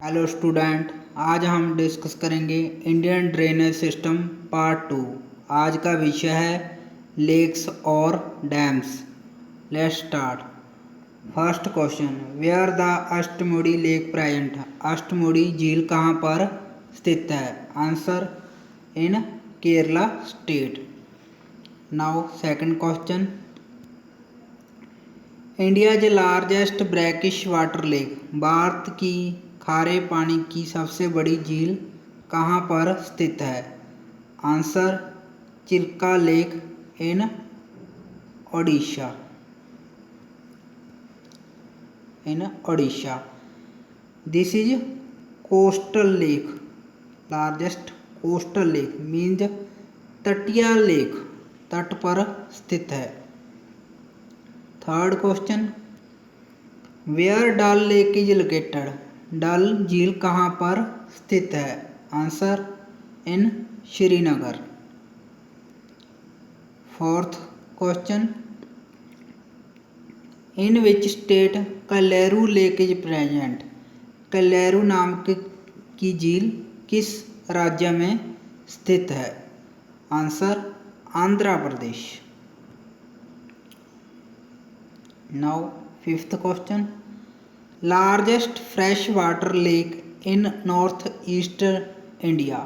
Hello student, आज हम discuss करेंगे इंडियन ड्रेनेज सिस्टम पार्ट 2। आज का विषय है लेक्स और dams. Let's start. First question, where the Ashtamudi lake present. Ashtamudi झील कहाँ पर स्थित है? Answer, in Kerala state. Now second question, India's largest brackish water lake. भारत की खारे पानी की सबसे बड़ी झील कहाँ पर स्थित है? Answer, Chilka lake in Odisha. This is coastal lake. Largest coastal lake means तटीय लेक, तट पर स्थित है। Third question, where Dal lake is located. Dal झील कहाँ पर स्थित है? Answer, in Srinagar. Fourth question, in which state Kolleru lake is present. Kolleru नाम की झील किस राज्य में स्थित है? Answer, Andhra Pradesh. Now fifth question, largest fresh water lake in North east India.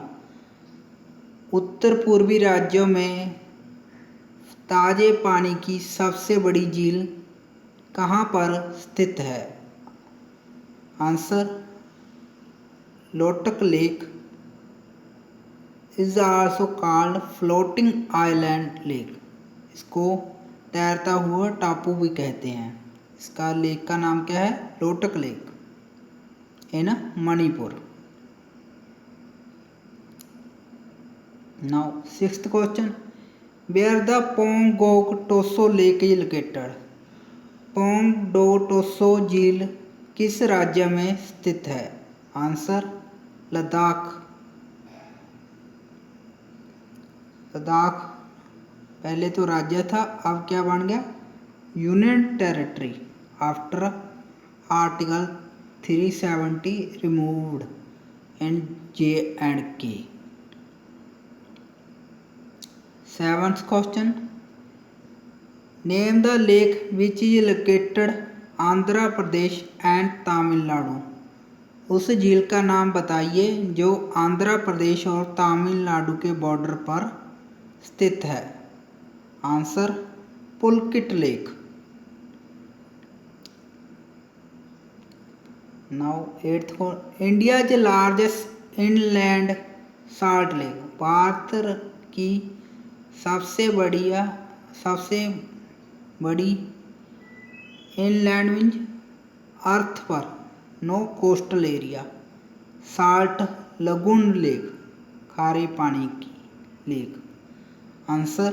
उत्तर पूर्वी राज्यों में ताजे पानी की सबसे बड़ी झील कहाँ पर स्थित है? Answer, Loktak lake is also called floating island lake. इसको तैरता हुआ टापू भी कहते हैं। इसका लेक का नाम क्या है? Loktak lake in Manipur. Now sixth question, where the Pangong Tso lake is located. Pangong Tso झील किस राज्य में स्थित है? आंसर, लद्दाख। लद्दाख पहले तो राज्य था, अब क्या बन गया? Union territory after article 370 removed in J&K। Seventh question, name the lake which is located Andhra Pradesh and Tamil Nadu. उस झील का नाम बताइए जो आंध्र प्रदेश और तमिलनाडु के बॉर्डर पर स्थित है। Answer, Pulicat lake. Now eighth, India's largest inland salt lake. भारत की सबसे बड़ी इनलैंड मीन्स अर्थ पर, no coastal area, salt lagoon lake, खारे पानी की lake. Answer,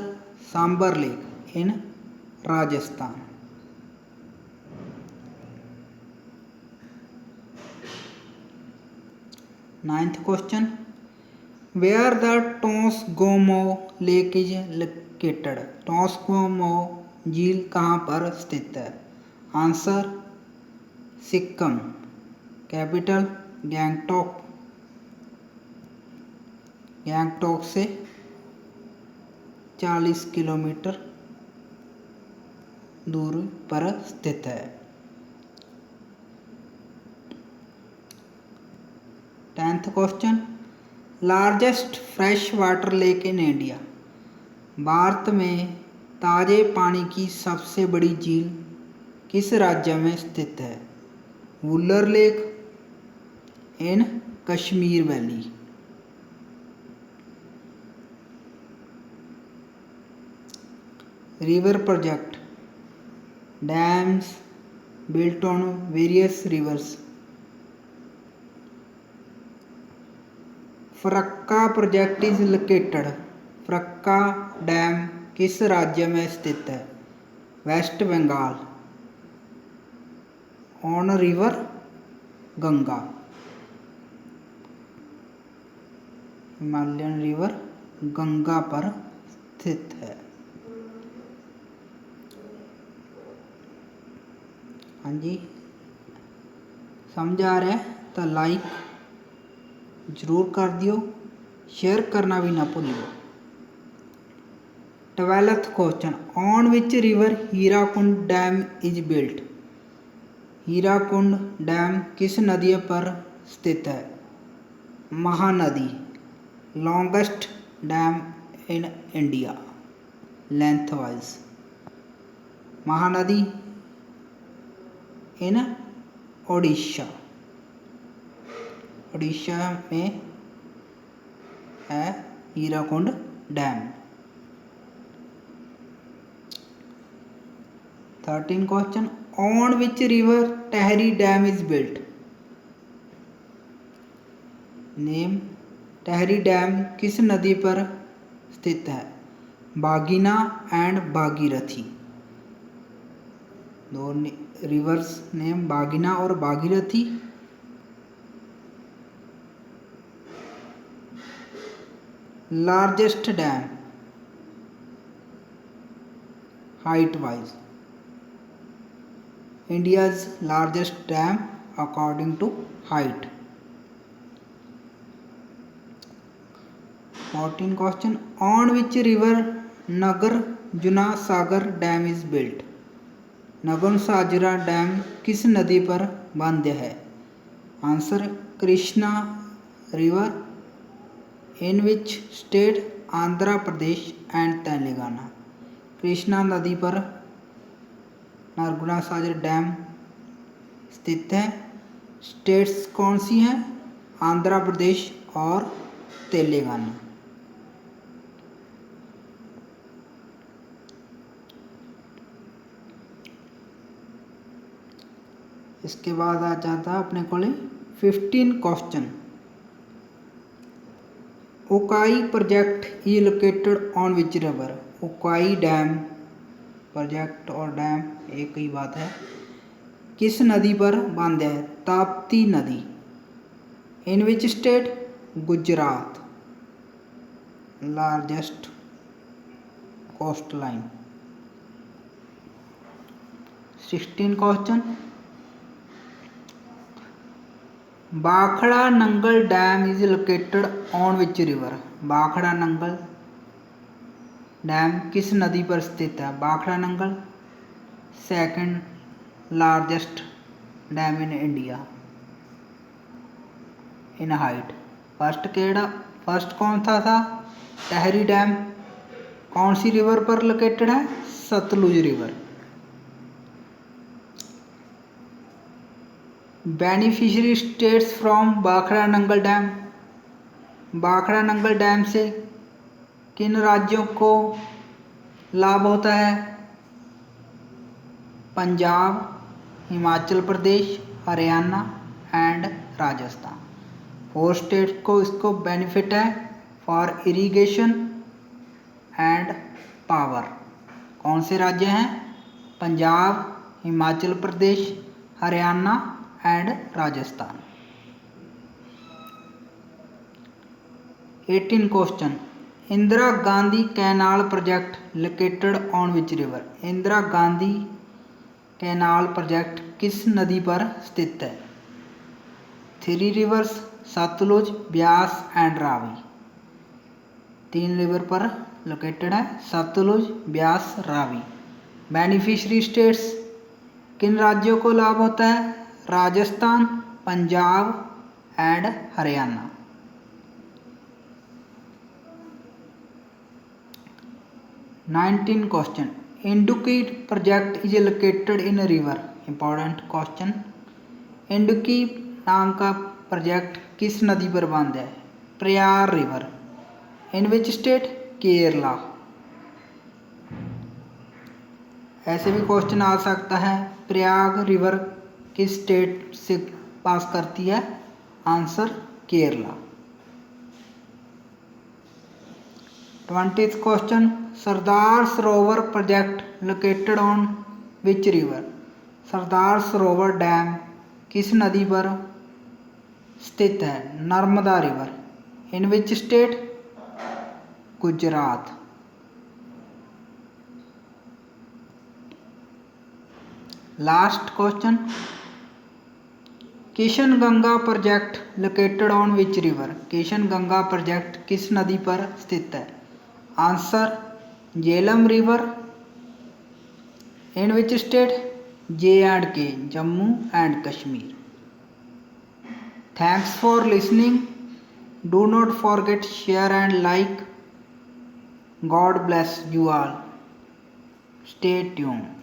Sambhar lake in Rajasthan. Ninth question, where the टोंसगोमो लेक इज लोकेटेड। टोंसगोमो झील कहाँ पर स्थित है? आंसर, सिक्किम। कैपिटल गैंगटॉक। गैंगटॉक से 40 किलोमीटर दूरी पर स्थित है। 10th question, largest fresh water lake इन इंडिया। भारत में ताजे पानी की सबसे बड़ी झील किस राज्य में स्थित है? Wular lake in Kashmir valley. River project, dams built on various rivers. Farakka project is located. Farakka dam किस राज्य में स्थित है? West Bengal. On river Ganga, Himalayan river Ganga पर स्थित है। हाँ जी, समझ आ रहा है? तो लाइक जरूर कर दियो, शेयर करना भी ना भूलियो। 12th question, on which river Hirakud dam is built. Hirakud dam किस नदी पर स्थित है? Mahanadi. Longest dam in India lengthwise. Mahanadi in Odisha, Orissa में है Hirakud dam. 13 question, on which river Tehri dam is built. Name Tehri dam किस नदी पर स्थित है? बागीना एंड भागीरथी। दो रिवर्स नेम बागीना और Bhagirathi. Largest dam heightwise. India's largest dam according to height. 14 question, on which river Nagarjuna Sagar dam is built. Nagarjuna Sagar dam किस नदी पर बंद है? Answer Krishna river. In which state? Andhra Pradesh and Telangana. Krishna नदी पर नागार्जुना सागर डैम स्थित है। स्टेट्स कौन सी हैं? आंध्र प्रदेश और तेलंगाना। इसके बाद आ जाता है अपने को 15 question, Ukai project is located on which river. Ukai dam project और डैम एक ही बात है, किस नदी पर बांध है? ताप्ती नदी। In which state? Gujarat. Largest coast line. 16 question, बाखड़ा Nangal dam is located on which river. बाखड़ा नंगल डैम किस नदी पर स्थित है? बाखड़ा Nangal second largest dam in India in height. First कौन सा था? टहरी डैम कौन सी रिवर पर लोकेटेड है? Sutlej river. Beneficiary states from बाखड़ा नंगल डैम। बाखड़ा नंगल डैम से किन राज्यों को लाभ होता है? पंजाब, हिमाचल प्रदेश, हरियाणा एंड राजस्थान। 4 स्टेट को इसको बेनिफिट है फॉर इरिगेशन एंड पावर। कौन से राज्य हैं? Punjab, Himachal Pradesh, Haryana and Rajasthan. 18 question, Indira Gandhi canal project located on which river. Indira Gandhi canal project किस नदी पर स्थित है? 3 rivers Sutlej, Beas and Ravi. 3 river पर लोकेटेड है, सतलुज, ब्यास, रावी। बेनिफिशियरी स्टेट्स किन राज्यों को लाभ होता है? Rajasthan, Punjab and Haryana. Nineteen question, Idukki project is located in river. Important question, Idukki नाम का प्रोजेक्ट किस नदी पर बांध है? Periyar river. In which state? Kerala. ऐसे भी क्वेश्चन आ सकता है, प्रयाग रिवर किस स्टेट से पास करती है? Answer Kerala. 20th question, Sardar Sarovar project located on which river. Sardar Sarovar dam किस नदी पर स्थित है? Narmada river. In which state? Gujarat. Last question, Kishan Ganga project located on which river? Kishan Ganga project किस नदी पर स्थित है? Answer Jhelum river. In which state? J&K, Jammu and Kashmir. Thanks for listening. Do not forget share and like. God bless you all. Stay tuned.